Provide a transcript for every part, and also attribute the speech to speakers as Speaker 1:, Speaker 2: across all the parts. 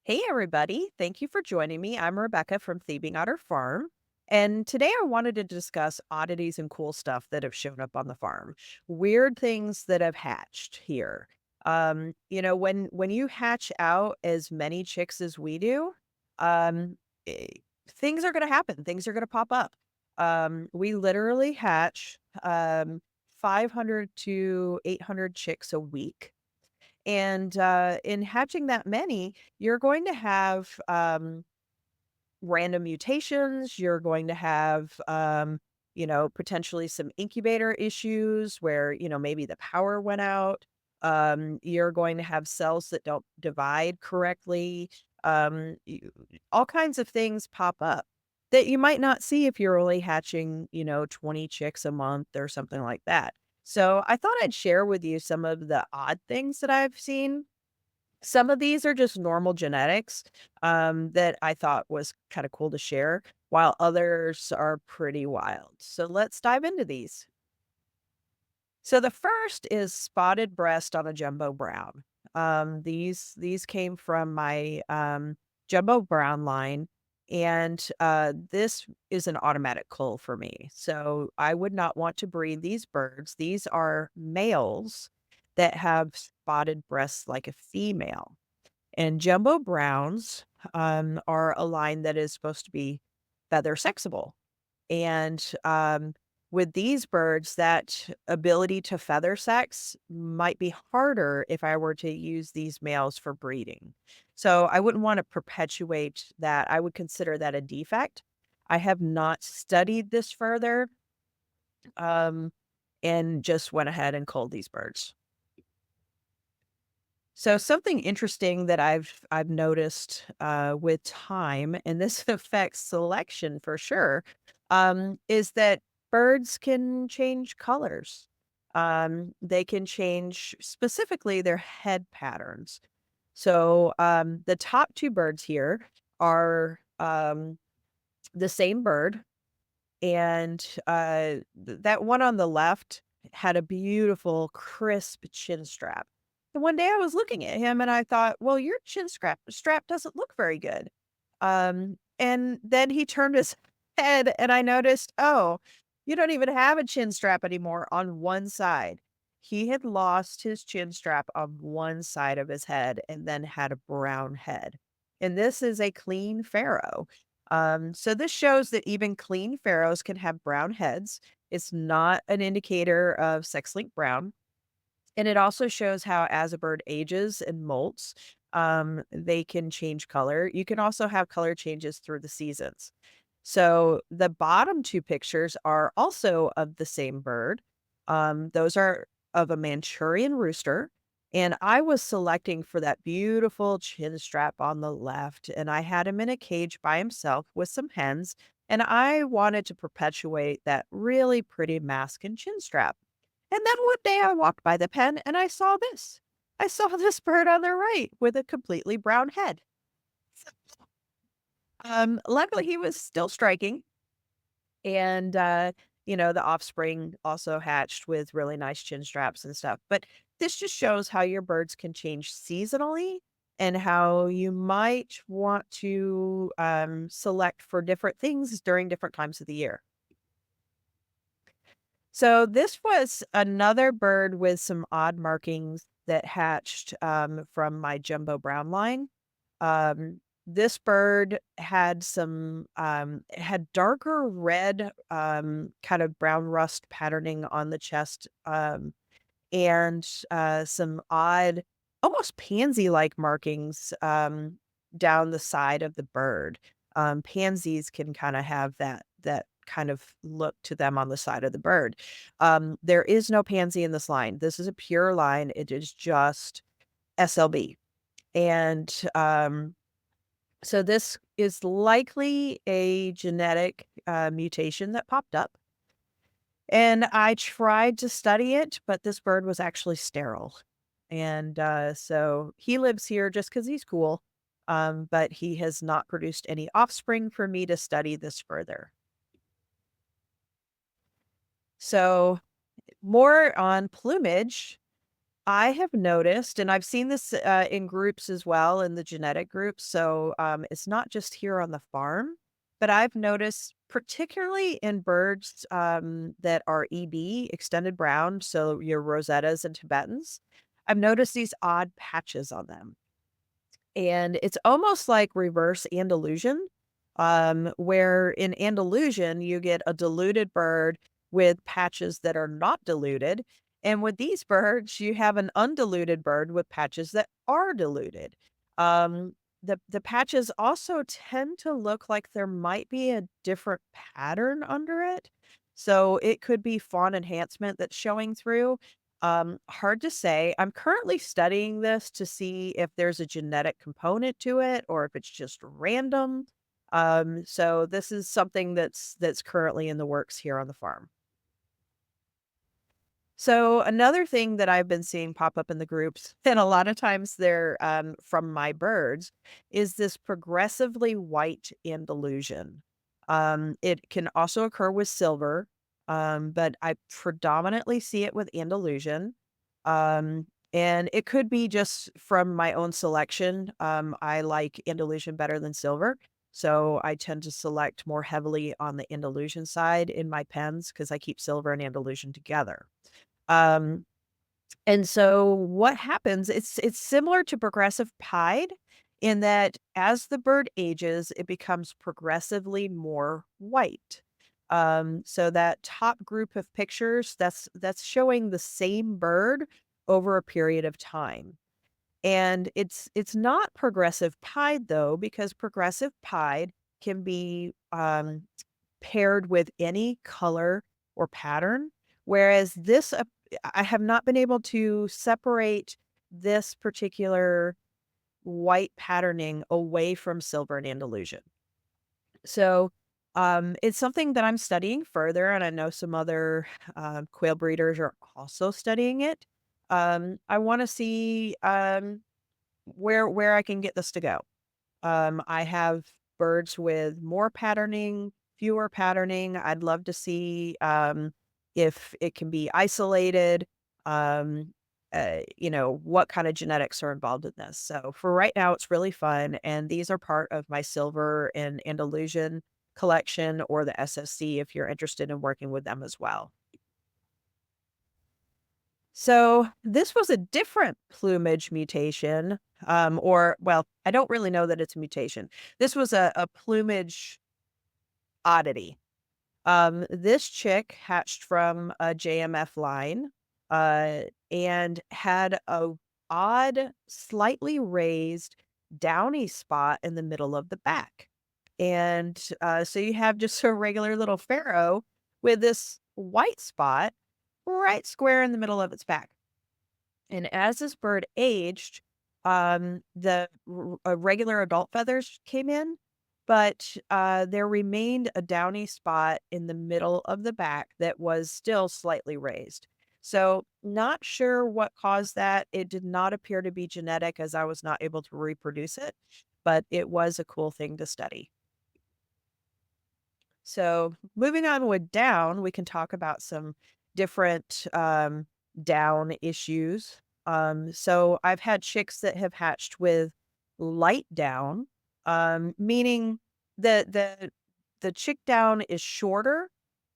Speaker 1: Hey, everybody. Thank you for joining me. I'm Rebecca from Thieving Otter Farm. And today I wanted to discuss oddities and cool stuff that have shown up on the farm. Weird things that have hatched here. When you hatch out as many chicks as we do, um, eh, things are going to happen. Things are going to pop up. We literally hatch 500 to 800 chicks a week. And, in hatching that many, you're going to have, random mutations. You're going to have, potentially some incubator issues where, maybe the power went out. You're going to have cells that don't divide correctly. All kinds of things pop up that you might not see if you're only hatching, 20 chicks a month or something like that. So I thought I'd share with you some of the odd things that I've seen. Some of these are just normal genetics, that I thought was kinda cool to share, while others are pretty wild. So let's dive into these. So the first is spotted breast on a jumbo brown. These came from my, jumbo brown line, and, this is an automatic cull for me. So I would not want to breed these birds. These are males that have spotted breasts like a female. And jumbo browns, are a line that is supposed to be feather sexable. And, with these birds, that ability to feather sex might be harder if I were to use these males for breeding. So I wouldn't want to perpetuate that. I would consider that a defect. I have not studied this further, um, and just went ahead and culled these birds. So something interesting that I've noticed with time, and this affects selection for sure, is that birds can change colors. They can change specifically their head patterns. So the top two birds here are the same bird, and that one on the left had a beautiful, crisp chin strap. And one day I was looking at him and I thought, well, your strap doesn't look very good. And then he turned his head and I noticed, oh, you don't even have a chin strap anymore on one side. He had lost his chin strap on one side of his head and then had a brown head. And this is a clean pharaoh. So this shows that even clean pharaohs can have brown heads. It's not an indicator of sex-linked brown. And it also shows how as a bird ages and molts, they can change color. You can also have color changes through the seasons. So the bottom two pictures are also of the same bird. Those are of a Manchurian rooster. And I was selecting for that beautiful chin strap on the left, and I had him in a cage by himself with some hens. And I wanted to perpetuate that really pretty mask and chin strap. And then one day I walked by the pen and I saw this. I saw this bird on the right with a completely brown head. Luckily he was still striking and the offspring also hatched with really nice chin straps and stuff. But this just shows how your birds can change seasonally and how you might want to select for different things during different times of the year. So this was another bird with some odd markings that hatched from my jumbo brown line. This bird had had darker red, kind of brown rust patterning on the chest, and some odd, almost pansy-like markings down the side of the bird. Pansies can kind of have that kind of look to them on the side of the bird. There is no pansy in this line. This is a pure line. It is just SLB. And so this is likely a genetic mutation that popped up. And I tried to study it, but this bird was actually sterile. And so he lives here just because he's cool. But he has not produced any offspring for me to study this further. So more on plumage. I have noticed, and I've seen this in groups as well, in the genetic groups. So it's not just here on the farm, but I've noticed, particularly in birds that are EB, extended brown, so your Rosettas and Tibetans, I've noticed these odd patches on them. And it's almost like reverse Andalusian, where in Andalusian, you get a diluted bird with patches that are not diluted. And with these birds, you have an undiluted bird with patches that are diluted. Um, the patches also tend to look like there might be a different pattern under it. So it could be fawn enhancement that's showing through. Hard to say. I'm currently studying this to see if there's a genetic component to it or if it's just random. So this is something that's currently in the works here on the farm. So another thing that I've been seeing pop up in the groups, and a lot of times they're from my birds, is this progressively white Andalusian. It can also occur with silver, but I predominantly see it with Andalusian. And it could be just from my own selection. I like Andalusian better than silver. So I tend to select more heavily on the Andalusian side in my pens because I keep silver and Andalusian together. Um, and so what happens, it's similar to progressive pied in that as the bird ages, it becomes progressively more white. So that top group of pictures, that's showing the same bird over a period of time. And it's not progressive pied though, because progressive pied can be paired with any color or pattern, whereas this I have not been able to separate this particular white patterning away from silver and Andalusian. So, it's something that I'm studying further, and I know some other, quail breeders are also studying it. I wanna see, where I can get this to go. I have birds with more patterning, fewer patterning. I'd love to see if it can be isolated. Um, what kind of genetics are involved in this. So for right now, it's really fun. And these are part of my silver and Andalusian collection or the SSC if you're interested in working with them as well. So this was a different plumage mutation, or well, I don't really know that it's a mutation. This was a plumage oddity. This chick hatched from a JMF line, uh, and had a odd, slightly raised downy spot in the middle of the back. And so you have just a regular little pharaoh with this white spot right square in the middle of its back. And as this bird aged, regular adult feathers came in, but there remained a downy spot in the middle of the back that was still slightly raised. So, not sure what caused that. It did not appear to be genetic as I was not able to reproduce it, but it was a cool thing to study. So, moving on with down, we can talk about some different down issues. So, I've had chicks that have hatched with light down, meaning the chick down is shorter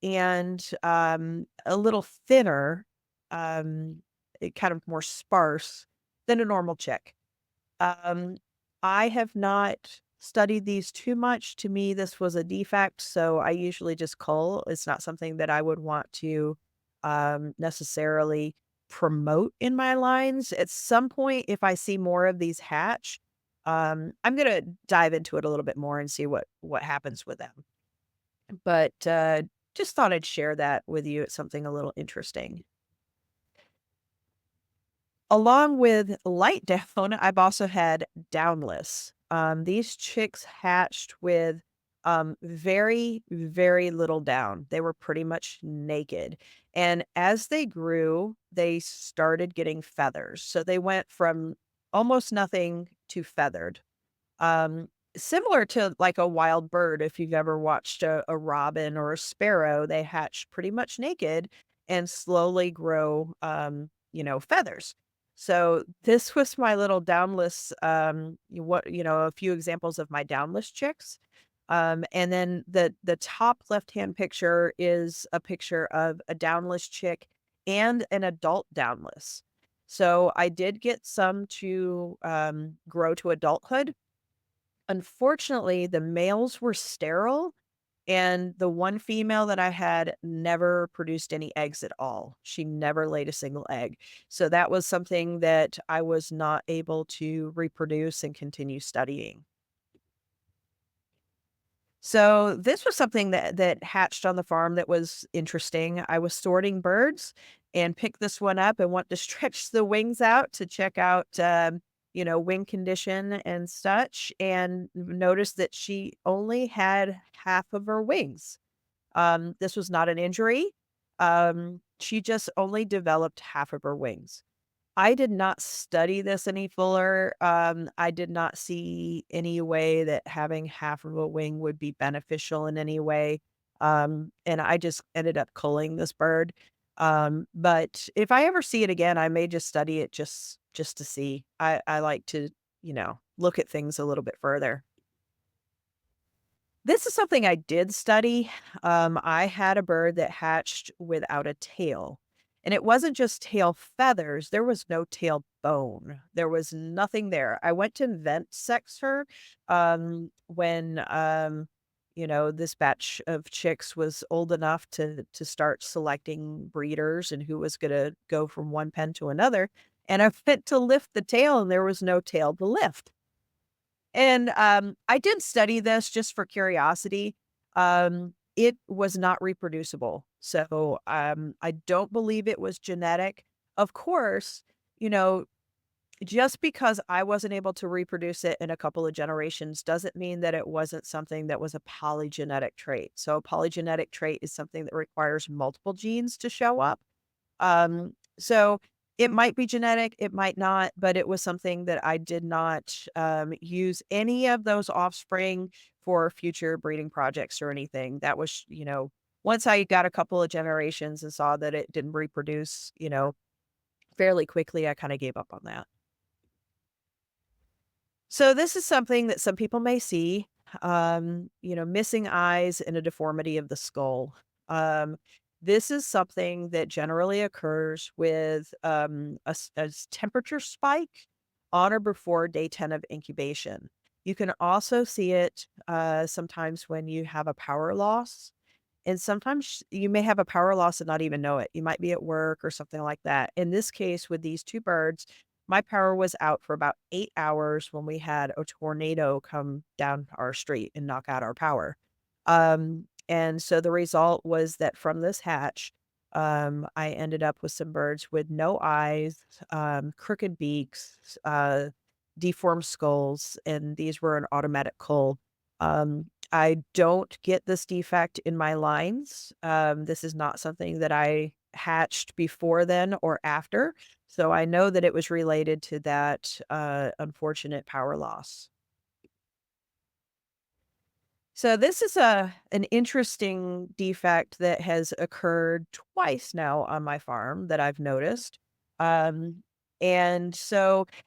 Speaker 1: and a little thinner, kind of more sparse than a normal chick. Um, I have not studied these too much. To me, this was a defect, so I usually just cull. It's not something that I would want to necessarily promote in my lines. At some point, if I see more of these hatch, I'm gonna dive into it a little bit more and see what happens with them. But just thought I'd share that with you. It's something a little interesting. Along with light down, I've also had downless. These chicks hatched with very, very little down. They were pretty much naked. And as they grew, they started getting feathers. So they went from almost nothing to feathered. Um, Similar to like a wild bird, if you've ever watched a robin or a sparrow, they hatch pretty much naked and slowly grow, feathers. So this was my little downless, a few examples of my downless chicks. And then the top left-hand picture is a picture of a downless chick and an adult downless. So I did get some to grow to adulthood. Unfortunately, the males were sterile, and the one female that I had never produced any eggs at all. She never laid a single egg. So that was something that I was not able to reproduce and continue studying. So this was something that hatched on the farm that was interesting. I was sorting birds and picked this one up and want to stretch the wings out to check out, wing condition and such, and noticed that she only had half of her wings. This was not an injury. She just only developed half of her wings. I did not study this any fuller. I did not see any way that having half of a wing would be beneficial in any way. And I just ended up culling this bird. But if I ever see it again, I may just study it just to see. I like to, look at things a little bit further. This is something I did study. I had a bird that hatched without a tail. And it wasn't just tail feathers, there was no tail bone. There was nothing there. I went to vent sex her when this batch of chicks was old enough to start selecting breeders and who was gonna go from one pen to another. And I went to lift the tail and there was no tail to lift. And, I did study this just for curiosity. It was not reproducible. So, I don't believe it was genetic. Of course, you know, just because I wasn't able to reproduce it in a couple of generations doesn't mean that it wasn't something that was a polygenetic trait. So, a polygenetic trait is something that requires multiple genes to show up. So it might be genetic, it might not, but it was something that I did not use any of those offspring for future breeding projects or anything. That was, once I got a couple of generations and saw that it didn't reproduce, fairly quickly, I kind of gave up on that. So this is something that some people may see, missing eyes and a deformity of the skull. Um, this is something that generally occurs with a temperature spike on or before day 10 of incubation. You can also see it sometimes when you have a power loss. And sometimes you may have a power loss and not even know it. You might be at work or something like that. In this case, with these two birds, my power was out for about 8 hours when we had a tornado come down our street and knock out our power. And so the result was that from this hatch, I ended up with some birds with no eyes, crooked beaks, deformed skulls, and these were an automatic cull. I don't get this defect in my lines. This is not something that I hatched before then or after. So I know that it was related to that unfortunate power loss. So this is an interesting defect that has occurred twice now on my farm that I've noticed. Um, and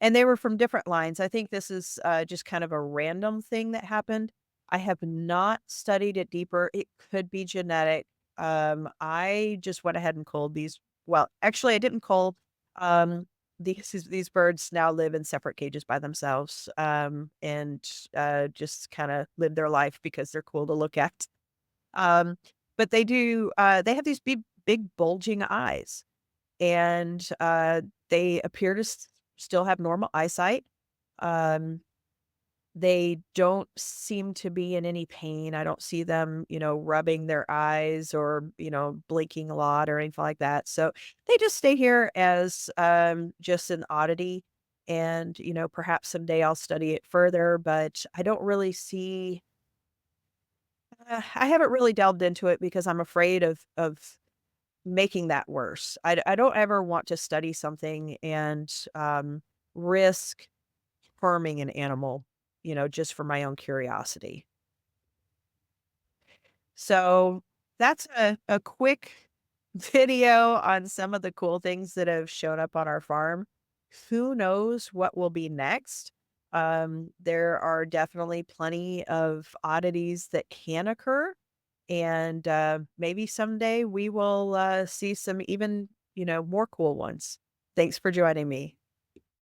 Speaker 1: they were from different lines. I think this is just kind of a random thing that happened. I have not studied it deeper. It could be genetic. I just went ahead and culled these. Well, actually, I didn't cull. Um, these birds now live in separate cages by themselves, and just kinda live their life because they're cool to look at. Um, but they have these big bulging eyes, and, they appear to still have normal eyesight. Um they don't seem to be in any pain. I don't see them, rubbing their eyes or, blinking a lot or anything like that. So they just stay here as just an oddity. And, perhaps someday I'll study it further, but I don't really see, I haven't really delved into it because I'm afraid of making that worse. I don't ever want to study something and risk harming an animal, just for my own curiosity. So that's a quick video on some of the cool things that have shown up on our farm. who knows what will be next? There are definitely plenty of oddities that can occur, and maybe someday we will see some even more cool ones. Thanks for joining me.